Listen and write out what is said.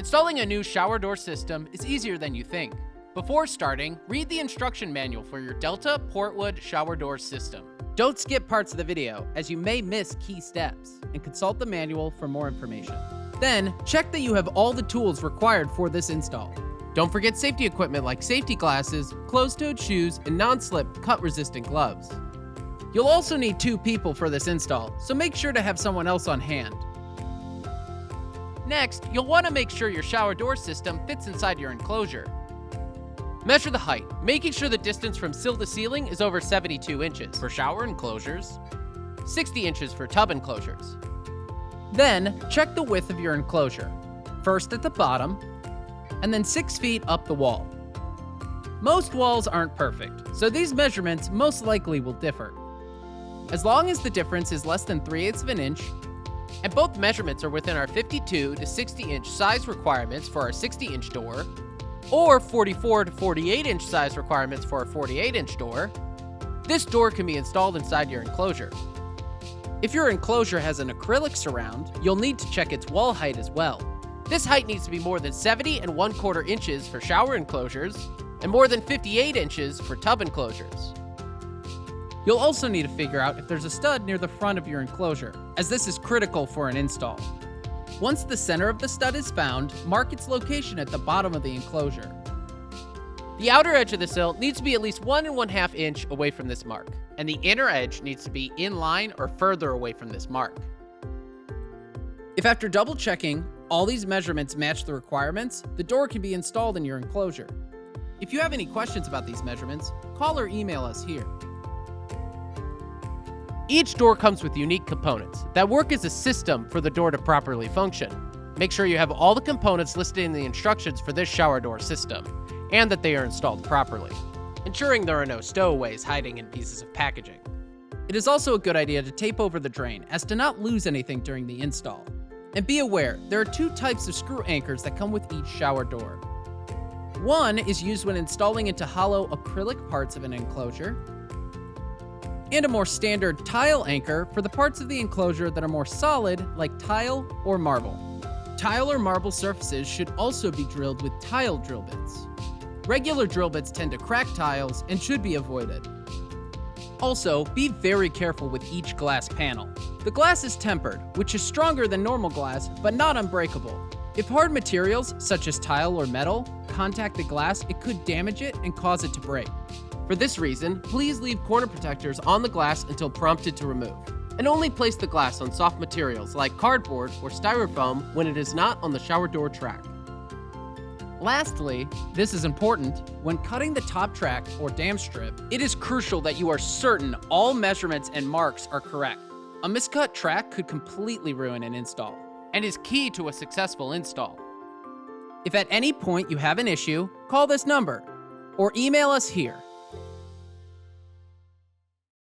Installing a new shower door system is easier than you think. Before starting, read the instruction manual for your Delta Portwood shower door system. Don't skip parts of the video, as you may miss key steps, and consult the manual for more information. Then, check that you have all the tools required for this install. Don't forget safety equipment like safety glasses, closed-toed shoes, and non-slip cut-resistant gloves. You'll also need 2 people for this install, so make sure to have someone else on hand. Next, you'll want to make sure your shower door system fits inside your enclosure. Measure the height, making sure the distance from sill to ceiling is over 72 inches for shower enclosures, 60 inches for tub enclosures. Then, check the width of your enclosure, first at the bottom, and then 6 feet up the wall. Most walls aren't perfect, so these measurements most likely will differ. As long as the difference is less than 3/8 of an inch, and both measurements are within our 52 to 60 inch size requirements for our 60 inch door, or 44 to 48 inch size requirements for a 48 inch door, this door can be installed inside your enclosure. If your enclosure has an acrylic surround, you'll need to check its wall height as well. This height needs to be more than 70 1/4 inches for shower enclosures, and more than 58 inches for tub enclosures. You'll also need to figure out if there's a stud near the front of your enclosure, as this is critical for an install. Once the center of the stud is found, mark its location at the bottom of the enclosure. The outer edge of the sill needs to be at least 1 1/2 inch away from this mark, and the inner edge needs to be in line or further away from this mark. If after double checking, all these measurements match the requirements, the door can be installed in your enclosure. If you have any questions about these measurements, call or email us here. Each door comes with unique components that work as a system for the door to properly function. Make sure you have all the components listed in the instructions for this shower door system, and that they are installed properly, ensuring there are no stowaways hiding in pieces of packaging. It is also a good idea to tape over the drain as to not lose anything during the install. And be aware, there are 2 types of screw anchors that come with each shower door. One is used when installing into hollow acrylic parts of an enclosure, and a more standard tile anchor for the parts of the enclosure that are more solid, like tile or marble. Tile or marble surfaces should also be drilled with tile drill bits. Regular drill bits tend to crack tiles and should be avoided. Also, be very careful with each glass panel. The glass is tempered, which is stronger than normal glass, but not unbreakable. If hard materials, such as tile or metal, contact the glass, it could damage it and cause it to break. For this reason, please leave corner protectors on the glass until prompted to remove, and only place the glass on soft materials like cardboard or styrofoam when it is not on the shower door track. Lastly, this is important, when cutting the top track or dam strip, it is crucial that you are certain all measurements and marks are correct. A miscut track could completely ruin an install, and is key to a successful install. If at any point you have an issue, call this number, or email us here.